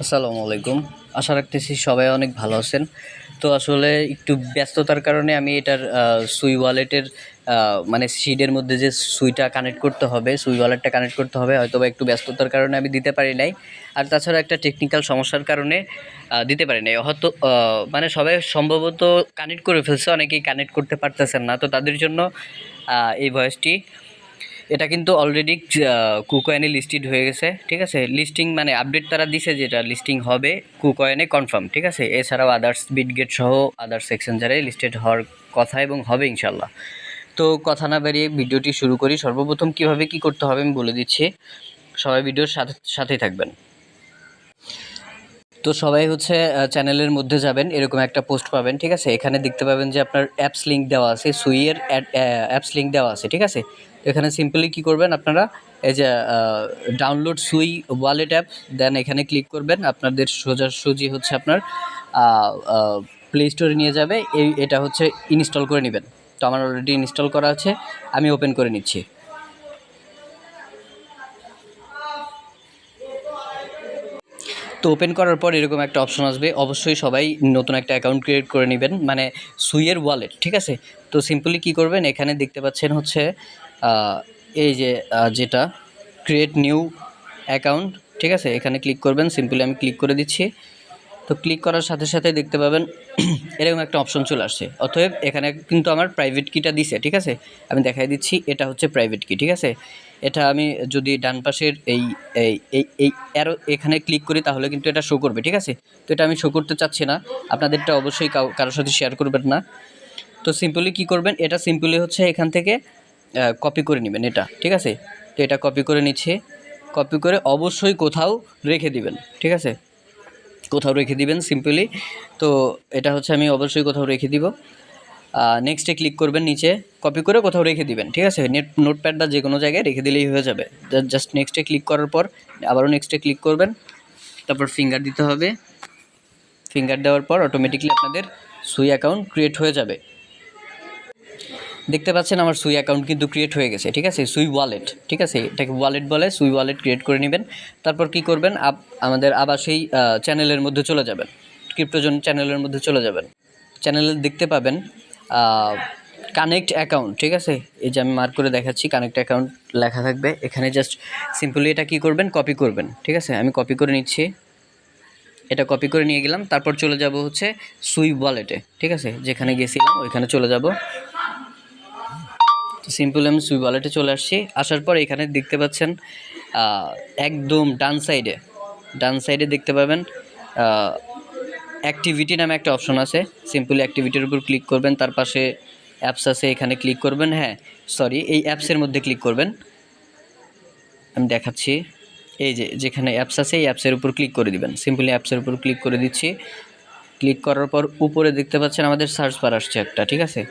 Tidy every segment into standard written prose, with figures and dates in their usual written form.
আসসালামু আলাইকুম। আশা রাখতেছি সবাই অনেক ভালো আছেন। তো আসলে একটু ব্যস্ততার কারণে আমি এটার সুই ওয়ালেটের মানে সিডের মধ্যে যে সুইটা কানেক্ট করতে হবে, সুই ওয়ালেটটা কানেক্ট করতে হবে, হয়তোবা একটু ব্যস্ততার কারণে আমি দিতে পারি নাই। আর তাছাড়া একটা টেকনিক্যাল সমস্যার কারণে দিতে পারি নাই। হয়তো মানে সবাই সম্ভবত কানেক্ট করে ফেলছে, অনেকেই কানেক্ট করতে পারতেছেন না। তো তাদের জন্য এই ভয়েসটি। এটা কিন্তু অলরেডি কুকয়েনে লিস্টেড হয়ে গেছে, ঠিক আছে। লিস্টিং মানে আপডেট তারা দিছে, যেটা লিস্টিং হবে কুকয়েনে কনফার্ম, ঠিক আছে। এছাড়াও আদার্স বিটগেট সহ আদার্স এক্সচেঞ্জারে লিস্টেড হওয়ার কথা এবং হবে ইনশাল্লাহ। তো কথা না বাড়িয়ে ভিডিওটি শুরু করি। সর্বপ্রথম কিভাবে কি করতে হবে আমি বলে দিচ্ছি, সবাই ভিডিওর সাথেই থাকবেন। তো সবাই হচ্ছে চ্যানেলের মধ্যে যাবেন, এরকম একটা পোস্ট পাবেন, ঠিক আছে। এখানে দেখতে পাবেন যে আপনার অ্যাপস লিঙ্ক দেওয়া আছে, সুইয়ের অ্যাপস লিঙ্ক দেওয়া আছে, ঠিক আছে। তো এখানে সিম্পলি কী করবেন আপনারা, এই যে ডাউনলোড সুই ওয়ালেট অ্যাপ, দেন এখানে ক্লিক করবেন। আপনাদের সোজাসুজি হচ্ছে আপনার প্লে স্টোরে নিয়ে যাবে। এটা হচ্ছে ইনস্টল করে নেবেন। তো আমার অলরেডি ইনস্টল করা আছে, আমি ওপেন করে নিচ্ছি। তো ওপেন করার পর এরকম একটা অপশন আসবে। অবশ্যই সবাই নতুন একটা অ্যাকাউন্ট ক্রিয়েট করে নেবেন, মানে সুইয়ের ওয়ালেট, ঠিক আছে। তো সিম্পলি কী করবেন, এখানে দেখতে পাচ্ছেন হচ্ছে এই যে যেটা ক্রিয়েট নিউ অ্যাকাউন্ট, ঠিক আছে। এখানে ক্লিক করবেন, সিম্পলি আমি ক্লিক করে দিচ্ছি। তো ক্লিক করার সাথে সাথে দেখতে পাবেন এরকম একটা অপশন চলে আসছে। অতএব এখানে কিন্তু আমার প্রাইভেট কিটা দিছে, ঠিক আছে। আমি দেখাই দিচ্ছি, এটা হচ্ছে প্রাইভেট কি, ঠিক আছে। এটা আমি যদি ডান পাশের এই এই এই এই অ্যারো এখানে ক্লিক করি তাহলে কিন্তু এটা শো করবে, ঠিক আছে। তো এটা আমি শো করতে চাচ্ছি না, আপনাদেরটা অবশ্যই কারোর সাথে শেয়ার করবেন না। তো সিম্পলি কী করবেন, এটা সিম্পলি হচ্ছে এখান থেকে কপি করে নেবেন এটা, ঠিক আছে। তো এটা কপি করে নিচ্ছে, কপি করে অবশ্যই কোথাও রেখে দিবেন, ঠিক আছে। কোথাও রেখে দিবেন সিম্পলি। তো এটা হচ্ছে আমি অবশ্যই কোথাও রেখে দিব। নেক্সটে ক্লিক করবেন, নিচে কপি করে কোথাও রেখে দিবেন, ঠিক আছে। নোটপ্যাড বা যে কোনো জায়গায় রেখে দিলেই হয়ে যাবে। জাস্ট নেক্সটে ক্লিক করার পর আবারও নেক্সটে ক্লিক করবেন, তারপর ফিঙ্গার দিতে হবে। ফিঙ্গার দেওয়ার পর অটোমেটিকলি আপনাদের সুই অ্যাকাউন্ট ক্রিয়েট হয়ে যাবে। দেখতে পাচ্ছেন আমার সুই অ্যাকাউন্ট কিন্তু ক্রিয়েট হয়ে গেছে, ঠিক আছে। সুই ওয়ালেট, ঠিক আছে, এটাকে ওয়ালেট বলে। সুই ওয়ালেট ক্রিয়েট করে নেবেন। তারপর কি করবেন, আমাদের আবার সেই চ্যানেলের মধ্যে চলে যাবেন, ক্রিপ্টোজোন চ্যানেলের মধ্যে চলে যাবেন। চ্যানেলে দেখতে পাবেন কানেক্ট অ্যাকাউন্ট, ঠিক আছে। এই যে আমি মার্ক করে দেখাচ্ছি, কানেক্ট অ্যাকাউন্ট লেখা থাকবে এখানে। জাস্ট সিম্পলি এটা কি করবেন, কপি করবেন, ঠিক আছে। আমি কপি করে নিচ্ছি, এটা কপি করে নিয়ে গেলাম। তারপর চলে যাব হচ্ছে সুই ওয়ালেটে, ঠিক আছে, যেখানে গেছিলাম ওইখানে চলে যাব। তো সিম্পলি আমি সুই ওয়ালেটে চলে আসছি। আসার পর এখানে দেখতে পাচ্ছেন একদম ডান সাইডে দেখতে পাবেন অ্যাক্টিভিটি নামে একটা অপশন আছে। সিম্পলি অ্যাক্টিভিটির উপর ক্লিক করবেন, তার পাশে অ্যাপস আছে, এখানে ক্লিক করবেন। হ্যাঁ সরি, এই অ্যাপসের মধ্যে ক্লিক করবেন। আমি দেখাচ্ছি, এই যে যেখানে অ্যাপস আছে এই অ্যাপসের উপর ক্লিক করে দিবেন। সিম্পলি অ্যাপসের উপর ক্লিক করে দিচ্ছি। ক্লিক করার পর উপরে দেখতে পাচ্ছেন আমাদের সার্চ বার আসছে একটা, ঠিক আছে।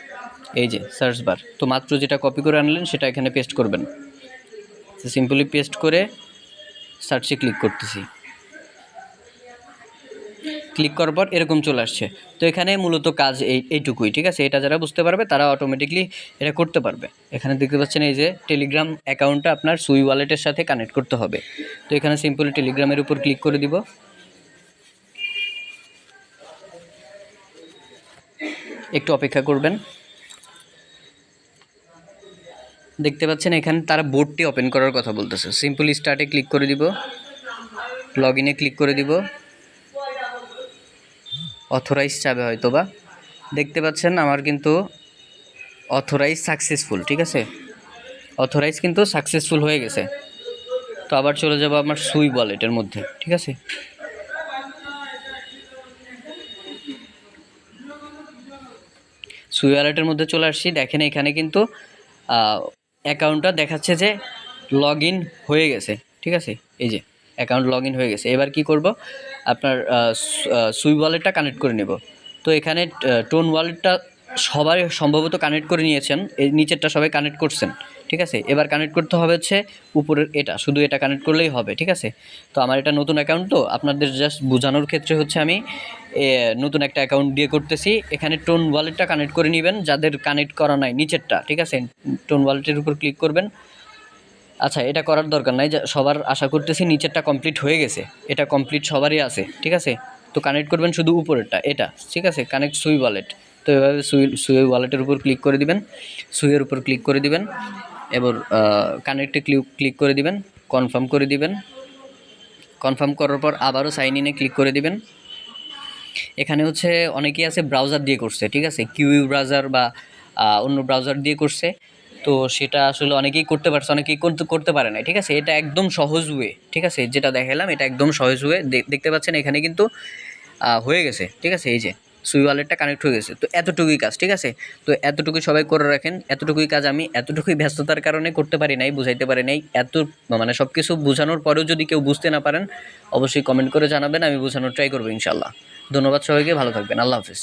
এই যে সার্চ বার, তো মাত্র যেটা কপি করে আনলেন সেটা এখানে পেস্ট করবেন। সিম্পলি পেস্ট করে সার্চে ক্লিক করতেছি। ক্লিক করার পর এরকম চলে আসছে। তো এখানে মূলত কাজ এইটুকুই, ঠিক আছে। এটা যারা বুঝতে পারবে তারা অটোমেটিকলি এটা করতে পারবে। এখানে দেখতে পাচ্ছেন এই যে টেলিগ্রাম অ্যাকাউন্টটা আপনার সুই ওয়ালেটের সাথে কানেক্ট করতে হবে। তো এখানে সিম্পলি টেলিগ্রামের উপর ক্লিক করে দিব। একটু অপেক্ষা করবেন। দেখতে পাচ্ছেন এখানে তারা বোর্ডটি ওপেন করার কথা বলতেছে। সিম্পলি স্টার্টে ক্লিক করে দিব, লগ ইনে ক্লিক করে দিব, অথরাইজ চাবে হয়তোবা। দেখতে পাচ্ছেন আমার কিন্তু অথরাইজ সাকসেসফুল, ঠিক আছে। অথরাইজ কিন্তু সাকসেসফুল হয়ে গেছে। তো আবার চলে যাব আমার সুই ওয়ালেটের মধ্যে, ঠিক আছে। সুই ওয়ালেটের মধ্যে চলে আসছি। দেখেন এখানে কিন্তু অ্যাকাউন্টটা দেখাচ্ছে যে লগ ইন হয়ে গেছে, ঠিক আছে। এই যে অ্যাকাউন্ট লগ ইন হয়ে গেছে। এবার কি করব, আপনার সুই ওয়ালেটটা কানেক্ট করে নেব। তো এখানে টোন ওয়ালেটটা সবাই সম্ভবত কানেক্ট করে নিয়েছেন, এই নিচেরটা সবাই কানেক্ট করছেন, ঠিক আছে। এবার কানেক্ট করতে হবে হচ্ছে উপরের এটা, শুধু এটা কানেক্ট করলেই হবে, ঠিক আছে। তো আমার এটা নতুন অ্যাকাউন্ট, তো আপনাদের জাস্ট বোঝানোর ক্ষেত্রে হচ্ছে আমি নতুন একটা অ্যাকাউন্ট দিয়ে করতেছি। এখানে টোন ওয়ালেটটা কানেক্ট করে নেবেন যাদের কানেক্ট করা নাই, নিচেরটা, ঠিক আছে। টোন ওয়ালেটের উপর ক্লিক করবেন। আচ্ছা, এটা করার দরকার নাই, যে সবার আশা করতেছি নিচেরটা কমপ্লিট হয়ে গেছে, এটা কমপ্লিট সবারই আছে, ঠিক আছে। তো কানেক্ট করবেন শুধু উপরেরটা, এটা ঠিক আছে, কানেক্ট সুই ওয়ালেট। তো এভাবে সুই ওয়ালেটের উপর ক্লিক করে দিবেন, সুইয়ের উপর ক্লিক করে দিবেন, এবার কানেক্টে ক্লিক করে দিবেন, কনফার্ম করে দিবেন। কনফার্ম করার পর আবারও সাইন ইনে ক্লিক করে দিবেন। এখানে হচ্ছে অনেকেই আছে ব্রাউজার দিয়ে করছে, ঠিক আছে, কিউই ব্রাউজার বা অন্য ব্রাউজার দিয়ে করছে। তো সেটা আসলে অনেকেই করতে পারছে, অনেকেই করতে পারে না, ঠিক আছে। এটা একদম সহজ ওয়ে, ঠিক আছে, যেটা দেখালাম এটা একদম সহজ ওয়ে। দেখতে পাচ্ছেন এখানে কিন্তু হয়ে গেছে, ঠিক আছে। এই যে সুই ওয়ালেটটা কানেক্ট হয়ে গেছে। তো এতটুকুই কাজ, ঠিক আছে। তো এতটুকুই সবাই করে রাখেন, এতটুকুই কাজ। আমি এতটুকুই ব্যস্ততার কারণে করতে পারি নাই, বুঝাইতে পারি নাই। মানে সব কিছু বোঝানোর পরেও যদি কেউ বুঝতে না পারেন অবশ্যই কমেন্ট করে জানাবেন, আমি বোঝানোর ট্রাই করবো ইনশাল্লাহ। ধন্যবাদ সবাইকে, ভালো থাকবেন, আল্লাহ হাফিজ।